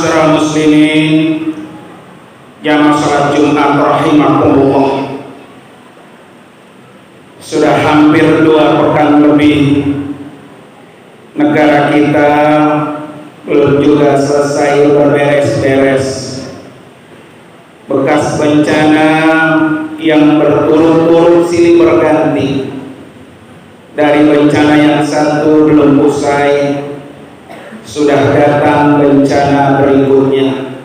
Ma'asyiral muslimin, jamaah salat Jumat rahimakumullah. Sudah hampir 2 pekan lebih negara kita belum juga selesai berberes-beres. Bekas bencana yang berturut-turut silih berganti. Dari bencana yang satu belum usai, sudah datang bencana berikutnya.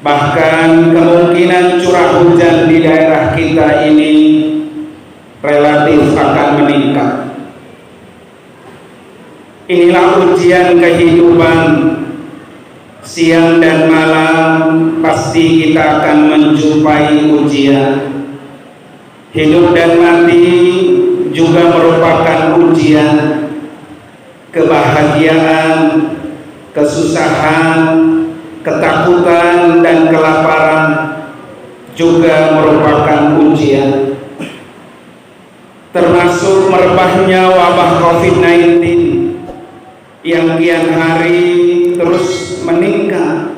Bahkan kemungkinan curah hujan di daerah kita ini relatif akan meningkat. Inilah ujian kehidupan. Siang dan malam pasti kita akan menjumpai ujian. Hidup dan mati juga merupakan ujian. Kebahagiaan, kesusahan, ketakutan, dan kelaparan juga merupakan ujian. Termasuk merebahnya wabah COVID-19 yang kian hari terus meningkat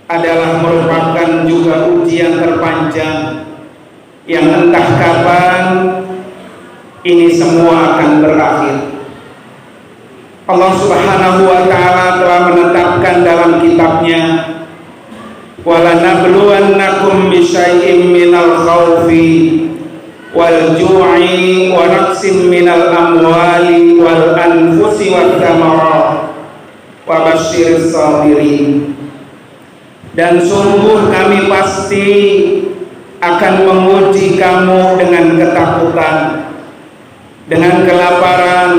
adalah merupakan juga ujian terpanjang yang entah kapan ini semua akan berakhir. Allah Subhanahu wa ta'ala telah menetapkan dalam kitabnya, walanabluwannakum bisyai'im minal khawfi wal ju'i wa naqsim minal amwali wal anfusi wat thamarat wa basyiris sabirin. Dan sungguh kami pasti akan menguji kamu dengan ketakutan, dengan kelaparan,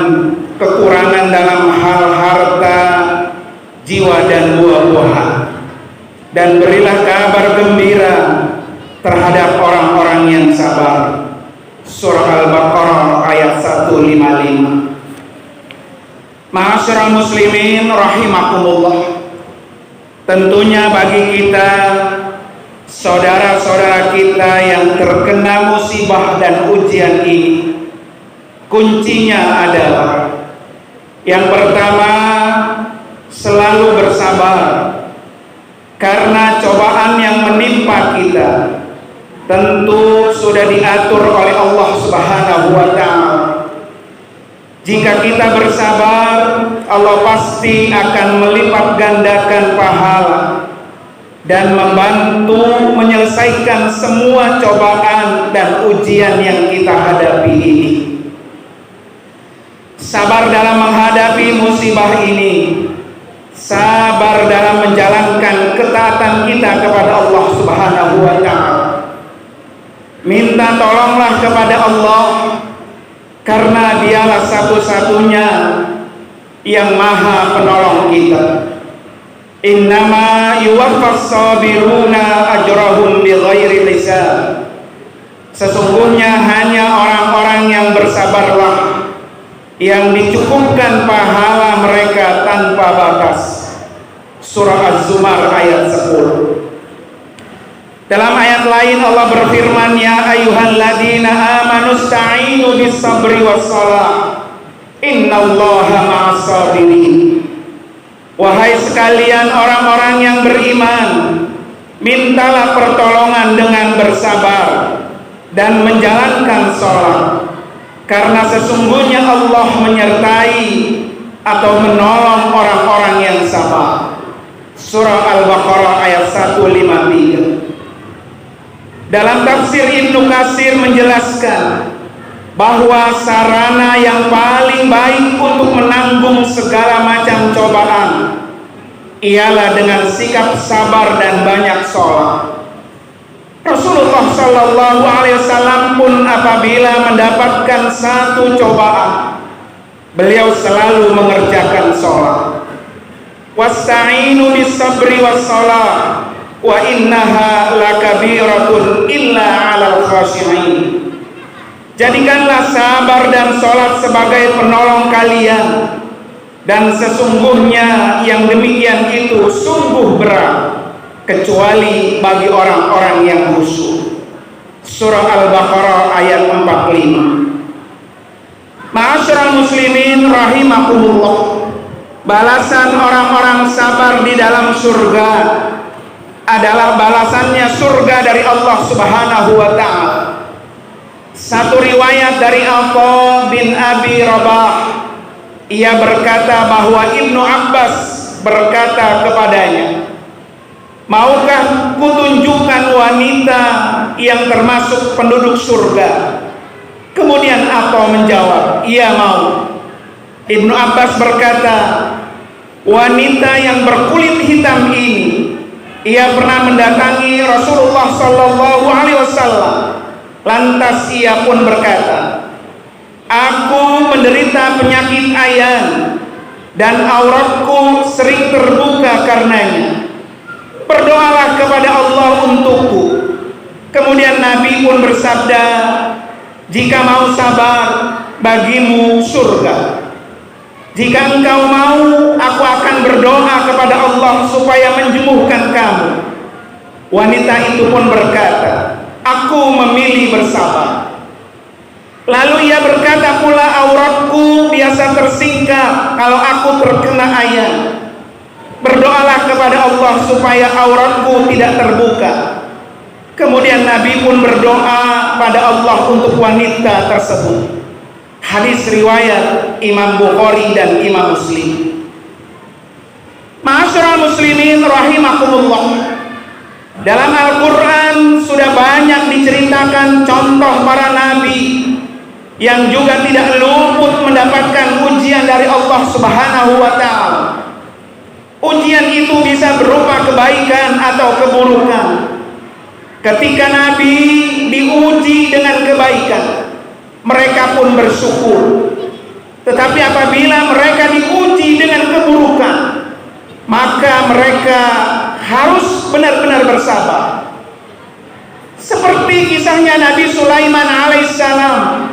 kekurangan dalam hal harta, jiwa dan buah-buahan. Dan berilah kabar gembira terhadap orang-orang yang sabar. Surah Al-Baqarah ayat 155. Ma'asyiral muslimin rahimakumullah. Tentunya bagi kita, saudara-saudara kita yang terkena musibah dan ujian ini, kuncinya adalah yang pertama, selalu bersabar. Karena cobaan yang menimpa kita tentu sudah diatur oleh Allah Subhanahu wa ta'ala. Jika kita bersabar, Allah pasti akan melipat gandakan pahala dan membantu menyelesaikan semua cobaan dan ujian yang kita hadapi ini. Sabar dalam menghadapi musibah ini, sabar dalam menjalankan ketaatan kita kepada Allah Subhanahu wa ta'ala. Minta tolonglah kepada Allah, karena Dialah satu-satunya yang maha penolong kita. Innama yuwaffas sabiruna ajrahum bighairi hisab. Sesungguhnya hanya orang-orang yang bersabarlah yang dicukupkan pahala mereka tanpa batas. Surah Az-Zumar ayat 10. Dalam ayat lain Allah berfirman, ya ayyuhalladzina amanu sta'inu bis sabri was shalah innallaha ma'as sabirin. Wahai sekalian orang-orang yang beriman, mintalah pertolongan dengan bersabar dan menjalankan sholat, karena sesungguhnya Allah menyertai atau menolong orang-orang yang sabar. Surah Al-Baqarah ayat 153. Dalam tafsir Ibnu Katsir menjelaskan bahwa sarana yang paling baik untuk menanggung segala macam cobaan ialah dengan sikap sabar dan banyak sholat. Rasulullah Shallallahu Alaihi Wasallam pun apabila mendapatkan satu cobaan, beliau selalu mengerjakan sholat. Wasta'inu bis sabri was sholat wa innaha lakabiratun illa 'alal khashi'in. Jadikanlah sabar dan sholat sebagai penolong kalian, dan sesungguhnya yang demikian itu sungguh berat kecuali bagi orang-orang yang khusyuk. Surah Al-Baqarah ayat 45. Ma'asyiral muslimin rahimakumullah. balasan orang-orang sabar di dalam surga adalah balasannya surga dari Allah Subhanahu wa ta'ala. Satu riwayat dari Atha bin Abi Rabah, ia berkata bahwa Ibnu Abbas berkata kepadanya, maukah kutunjukkan wanita yang termasuk penduduk surga? Kemudian Atha menjawab, iya mau. Ibnu Abbas berkata, wanita yang berkulit hitam ini, ia pernah mendatangi Rasulullah Sallallahu Alaihi Wasallam. Lantas ia pun berkata, aku menderita penyakit ayan dan auratku sering terbuka karenanya. Berdoalah kepada Allah untukku. Kemudian Nabi pun bersabda, jika mau sabar, bagimu surga. Jika engkau mau, aku akan berdoa kepada Allah supaya menjembuhkan kamu. Wanita itu pun berkata, aku memilih bersabar. Lalu ia berkata pula, auratku biasa tersingkap kalau aku terkena ayan. Berdoalah kepada Allah supaya auratku tidak terbuka. Kemudian Nabi pun berdoa pada Allah untuk wanita tersebut. Hadis riwayat Imam Bukhari dan Imam Muslim. Ma'asyiral muslimin rahimakumullah, dalam Al-Quran sudah banyak diceritakan contoh para nabi yang juga tidak luput mendapatkan ujian dari Allah Subhanahu wa ta'ala. Ujian itu bisa berupa kebaikan atau keburukan. Ketika Nabi diuji dengan kebaikan, mereka pun bersyukur. Tetapi apabila mereka diuji dengan keburukan, maka mereka harus benar-benar bersabar. Seperti kisahnya Nabi Sulaiman alaihissalam,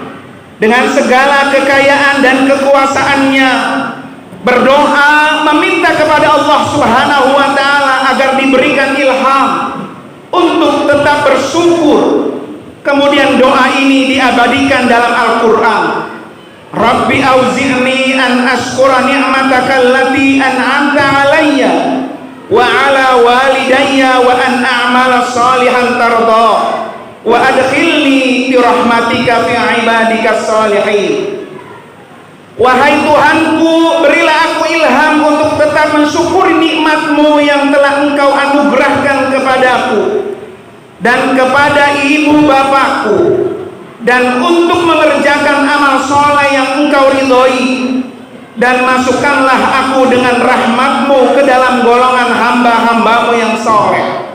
dengan segala kekayaan dan kekuasaannya, berdoa meminta kepada Allah Subhanahu wa ta'ala agar diberikan ilham untuk tetap bersyukur. Kemudian doa ini diabadikan dalam Al-Quran. Rabbi auzi'ni an ashkura ni'mataka allati an'amta alayya wa ala walidayya wa an a'mala salihan tarda wa adkhilni bi rahmatika fi ibadika salihin. Wahai Tuhanku, berilah aku ilham untuk tetap mensyukuri nikmat-Mu yang telah Engkau anugerahkan kepadaku dan kepada ibu bapakku, dan untuk mengerjakan amal soleh yang Engkau ridhoi, dan masukkanlah aku dengan rahmat-Mu ke dalam golongan hamba-hamba-Mu yang soleh.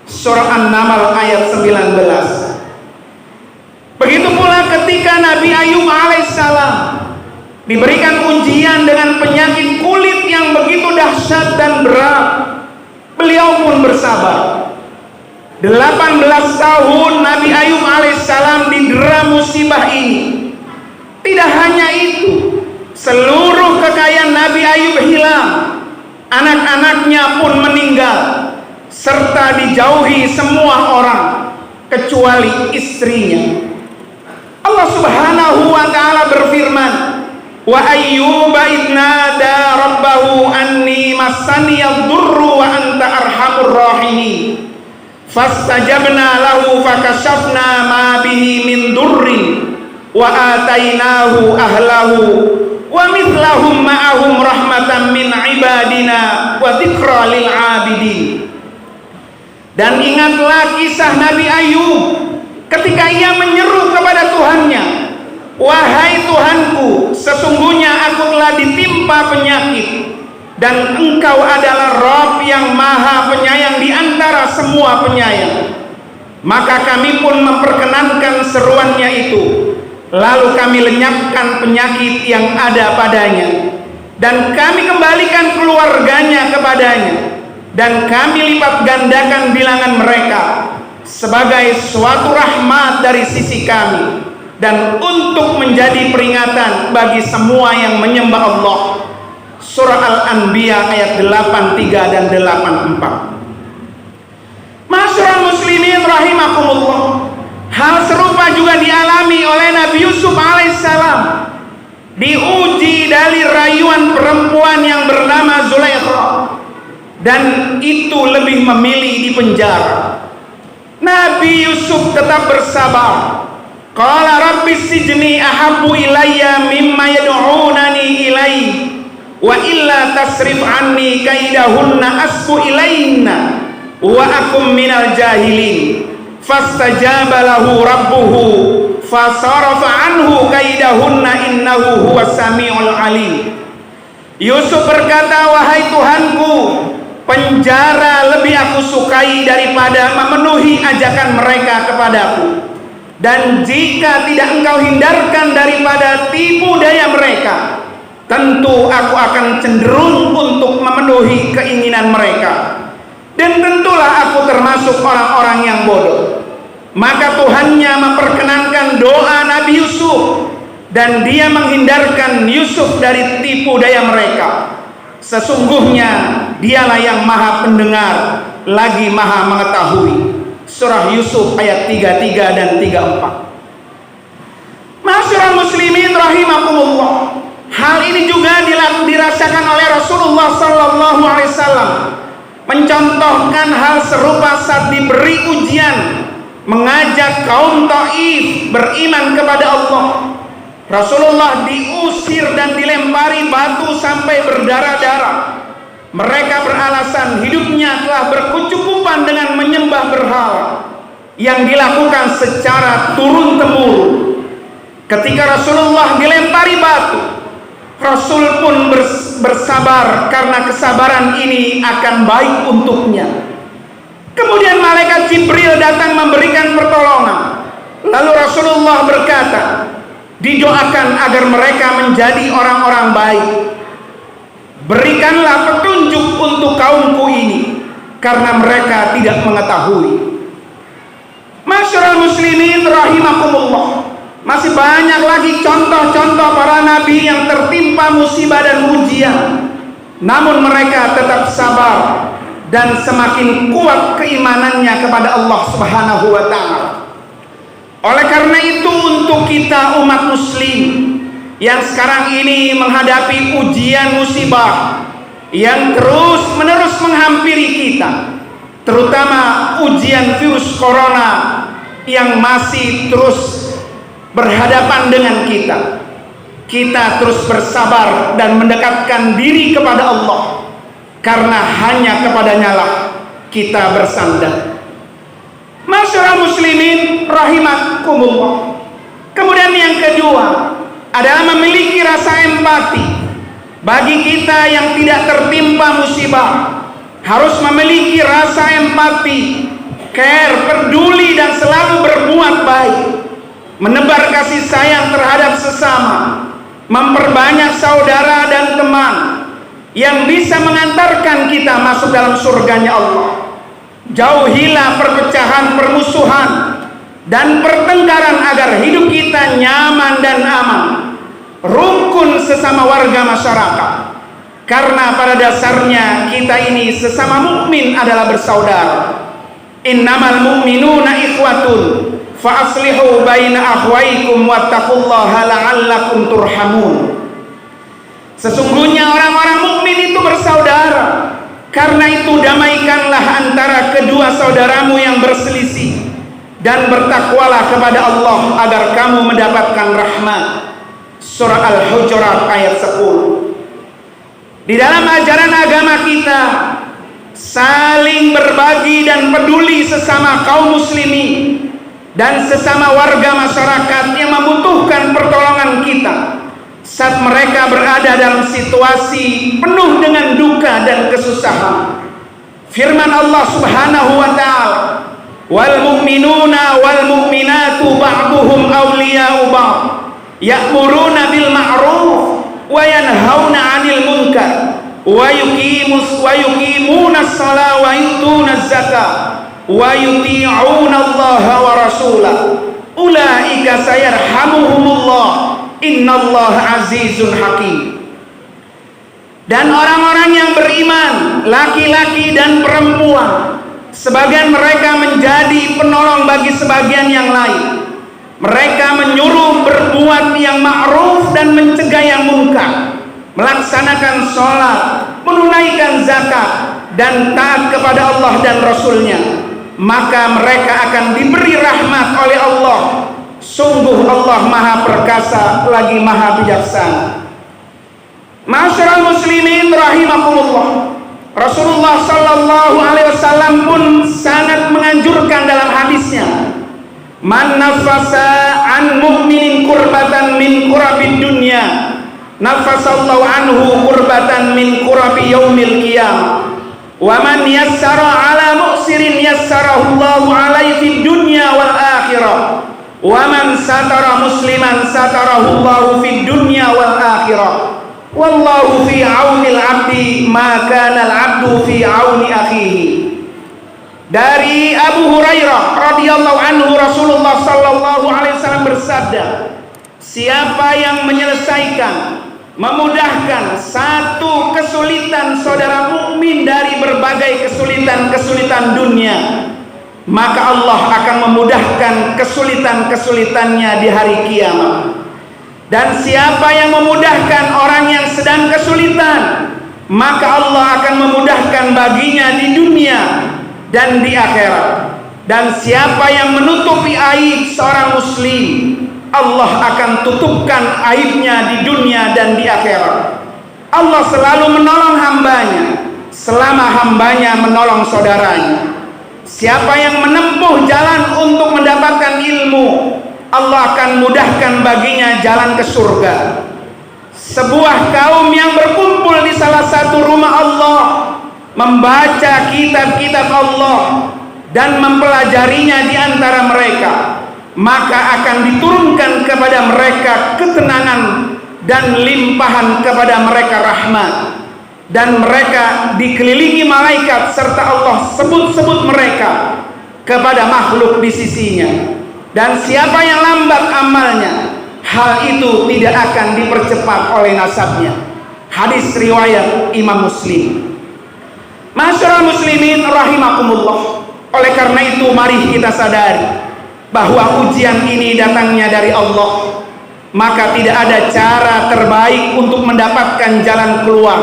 Surah An-Naml ayat 19. Begitu pula ketika Nabi Ayub alaihissalam diberikan ujian dengan penyakit kulit yang begitu dahsyat dan berat, beliau pun bersabar. 18 tahun Nabi Ayub alaihissalam didera musibah ini. Tidak hanya itu, seluruh kekayaan Nabi Ayub hilang, anak-anaknya pun meninggal, serta dijauhi semua orang kecuali istrinya. Allah Subhanahu wa ta'ala berfirman, wa ayyuba idnada rabbahu anni massaniyad durru wa anta arhamur rahimin. Fastajabna lahu fakashafna ma bihi min durrin wa atainahu ahlahu wa mithlahum ma'ahum rahmatan min ibadina wa dzikra lil abidin. Dan ingatlah kisah Nabi Ayub ketika ia menyeru kepada Tuhannya, wahai Tuhanku, sesungguhnya aku telah ditimpa penyakit, dan Engkau adalah Rabb yang maha penyayang di antara semua penyayang. Maka kami pun memperkenankan seruannya itu, lalu kami lenyapkan penyakit yang ada padanya, dan kami kembalikan keluarganya kepadanya, dan kami lipat gandakan bilangan mereka sebagai suatu rahmat dari sisi kami, dan untuk menjadi peringatan bagi semua yang menyembah Allah. Surah Al-Anbiya ayat 83 dan 84. Ma'asyiral muslimin rahimakumullah, hal serupa juga dialami oleh Nabi Yusuf alaihissalam. diuji dari rayuan perempuan yang bernama Zulaikha, dan itu lebih memilih di penjara. Nabi Yusuf tetap bersabar. Qala rabbi sijni ahabbu ilayya mimma yad'unani ilaihi wa illa tasrif anni kaidahunna asbu ilayna wa akum minal jahilin. Fastajaba lahu rabbuhu fasarafa anhu kaidahunna innahu huwas samiul alim. Yusuf berkata, wahai Tuhanku, penjara lebih aku sukai daripada memenuhi ajakan mereka kepadaku. Dan jika tidak engkau hindarkan daripada tipu daya mereka, tentu aku akan cenderung untuk memenuhi keinginan mereka. Dan tentulah aku termasuk orang-orang yang bodoh. Maka Tuhannya memperkenankan doa Nabi Yusuf, dan dia menghindarkan Yusuf dari tipu daya mereka. Sesungguhnya dialah yang maha pendengar lagi maha mengetahui. Surah Yusuf ayat 33 dan 34. Masyarakat muslimin rahimakumullah, hal ini juga dirasakan oleh Rasulullah sallallahu alaihi wasallam, mencontohkan hal serupa saat diberi ujian mengajak kaum Taif beriman kepada Allah. Rasulullah diusir dan dilempari batu sampai berdarah-darah. Mereka beralasan hidupnya telah berkecukupan dengan menyembah berhala yang dilakukan secara turun-temurun. Ketika Rasulullah dilempari batu, Rasul pun bersabar karena kesabaran ini akan baik untuknya. Kemudian malaikat Jibril datang memberikan pertolongan. Lalu Rasulullah berkata, didoakan agar mereka menjadi orang-orang baik. Berikanlah petunjuk untuk kaumku ini, karena mereka tidak mengetahui. Masyarakat muslimin rahimakumullah, masih banyak lagi contoh-contoh para nabi yang tertimpa musibah dan ujian, namun mereka tetap sabar dan semakin kuat keimanannya kepada Allah Subhanahu wa ta'ala. Oleh karena itu, untuk kita umat muslim yang sekarang ini menghadapi ujian musibah yang terus-menerus menghampiri kita, terutama ujian virus corona yang masih terus berhadapan dengan kita terus bersabar dan mendekatkan diri kepada Allah, karena hanya kepadanya lah kita bersandar. Masyarakat muslimin rahimakumullah. Kemudian yang kedua adalah memiliki rasa empati. Bagi kita yang tidak tertimpa musibah, harus memiliki rasa empati, care, peduli, dan selalu berbuat baik, menebar kasih sayang terhadap sesama, memperbanyak saudara dan teman yang bisa mengantarkan kita masuk dalam surganya Allah. Jauhilah perpecahan, permusuhan, dan pertengkaran agar hidup kita nyaman dan aman, rukun sesama warga masyarakat. Karena pada dasarnya kita ini sesama mukmin adalah bersaudara. Innamal mu'minuna ikhwatun fa aslihu baina akhwaikum wattaqullaha la'allakum turhamun. Sesungguhnya orang-orang mukmin itu bersaudara. Karena itu damaikanlah antara kedua saudaramu yang berselisih, dan bertakwalah kepada Allah agar kamu mendapatkan rahmat. Surah Al-Hujurat ayat 10. Di dalam ajaran agama kita, saling berbagi dan peduli sesama kaum muslimin dan sesama warga masyarakat yang membutuhkan pertolongan kita saat mereka berada dalam situasi penuh dengan duka dan kesusahan. Firman Allah Subhanahu wa ta'ala, wal mu'minuna wal mu'minatu ba'duhum awliya'u ba'd ya'muruna bil ma'ruf wa yanhauna 'anil munkar wa yuqimuna as-salata wa yutuna az-zakata wa yuti'una Allah wa rasulahu ulaika sayarhamuhumullah innallaha azizun hakim. Dan orang-orang yang beriman, laki-laki dan perempuan, sebagian mereka menjadi penolong bagi sebagian yang lain, Mereka menyuruh berbuat yang ma'ruf dan mencegah yang munkar, melaksanakan sholat, menunaikan zakat, dan taat kepada Allah dan Rasulnya. Maka mereka akan diberi rahmat oleh Allah. Sungguh Allah maha perkasa lagi maha bijaksana. Ma'asyiral muslimin rahimakumullah, Rasulullah sallallahu alaihi wasallam pun sangat menganjurkan dalam hadisnya, man nafasa an mu'minin kurbatan min kurabid dunya nafasallahu anhu kurbatan min kurabi yaumil qiyamah wa man yassara ala mu'sirin yassarahullahu alaihi fid dunya wal akhirah wa man satara musliman satarahullahu fid dunya wal akhirah wallahu fi aunil abdi ma kana al abdu fi auni akhihi. Dari Abu Hurairah radhiyallahu anhu, Rasulullah sallallahu alaihi wasallam bersabda, siapa yang menyelesaikan, memudahkan satu kesulitan saudara mukmin dari berbagai kesulitan-kesulitan dunia, maka Allah akan memudahkan kesulitan-kesulitannya di hari kiamat. Dan siapa yang memudahkan orang yang sedang kesulitan, maka Allah akan memudahkan baginya di dunia dan di akhirat. Dan siapa yang menutupi aib seorang muslim, Allah akan tutupkan aibnya di dunia dan di akhirat. Allah selalu menolong hambanya selama hambanya menolong saudaranya. Siapa yang menempuh jalan untuk mendapatkan ilmu, Allah akan mudahkan baginya jalan ke surga. Sebuah kaum yang berkumpul di salah satu rumah Allah, membaca kitab-kitab Allah dan mempelajarinya di antara mereka, maka akan diturunkan kepada mereka ketenangan dan limpahan kepada mereka rahmat, dan mereka dikelilingi malaikat serta Allah sebut-sebut mereka kepada makhluk di sisinya. Dan siapa yang lambat amalnya, hal itu tidak akan dipercepat oleh nasabnya. Hadis riwayat Imam Muslim. Ma'asyiral muslimin rahimakumullah, oleh karena itu mari kita sadari bahwa ujian ini datangnya dari Allah. Maka tidak ada cara terbaik untuk mendapatkan jalan keluar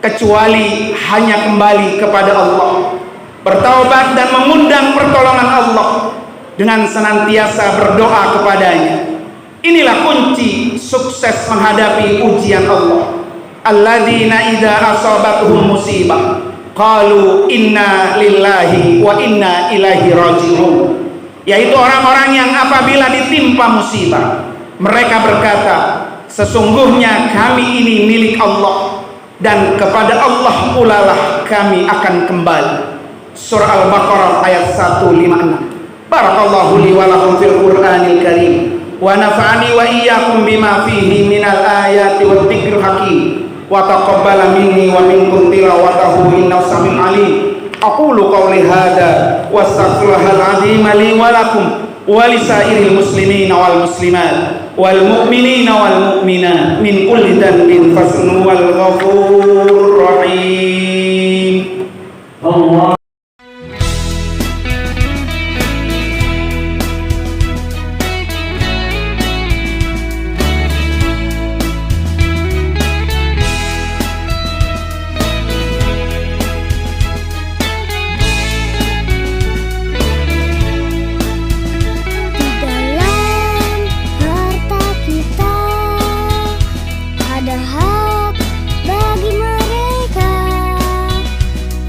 kecuali hanya kembali kepada Allah, bertaubat dan mengundang pertolongan Allah dengan senantiasa berdoa kepadanya. Inilah kunci sukses menghadapi ujian Allah. Alladzina idza asabatuhum musibah qalu inna lillahi wa inna ilaihi raji'un. Yaitu orang-orang yang apabila ditimpa musibah, mereka berkata, sesungguhnya kami ini milik Allah dan kepada Allah pula lah kami akan kembali. Surah Al-Baqarah ayat 156. Barakallahu li wa lakum fil Qur'anil Karim wa nafa'ani wa iyyakum bima fihi minal ayati wat dzikril hakim wa taqabbala minni wa minkum tilawatahu innahu samiul alim. Aqulu qawli hadza wastaghfirullahal azim li wa lakum wa lisairil muslimina wal muslimat wal mu'minina wal mu'minat min kulli dhanbin fasnuhu wal ghafurur rahim. Allah. Hak bagi mereka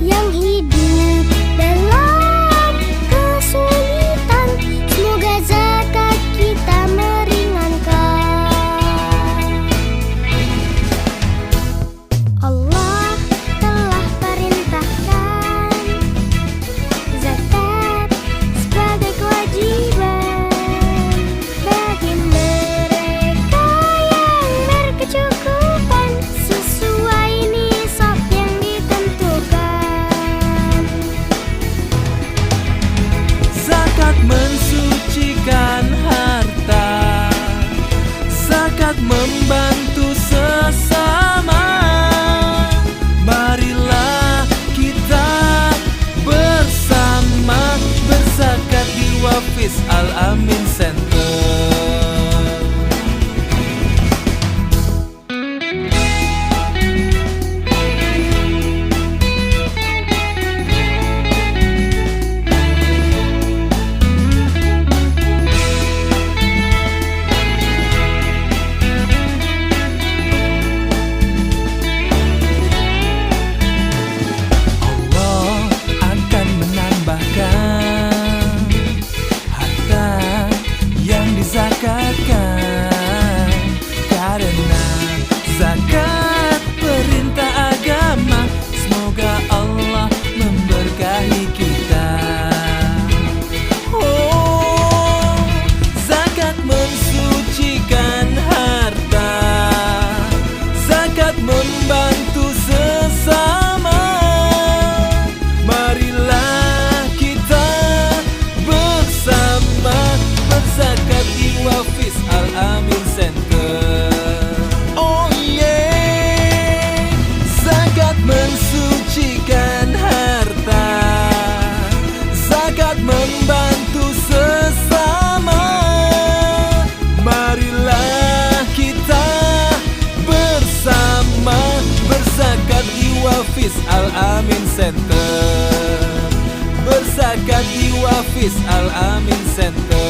yang hidup Walfiz Al-Amin Center.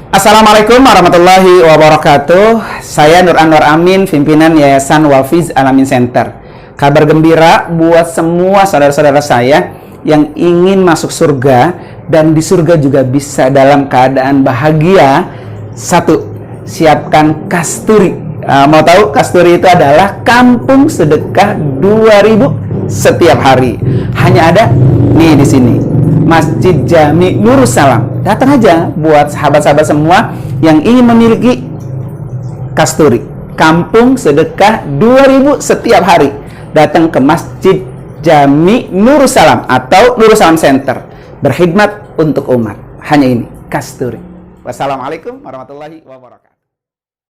Assalamualaikum warahmatullahi wabarakatuh. Saya Nur Anwar Amin, pimpinan Yayasan Walfiz Al-Amin Center. Kabar gembira buat semua saudara-saudara saya yang ingin masuk surga dan di surga juga bisa dalam keadaan bahagia. Satu, siapkan kasturi. Mau tahu kasturi itu adalah kampung sedekah 2.000 setiap hari. Hanya ada nih di sini, Masjid Jami Nurus Salam. Datang aja buat sahabat-sahabat semua yang ingin memiliki kasturi. Kampung sedekah 2.000 setiap hari. Datang ke Masjid Jami Nurus Salam atau Nurus Salam Center. Berkhidmat untuk umat. Hanya ini, kasturi. Wassalamualaikum warahmatullahi wabarakatuh.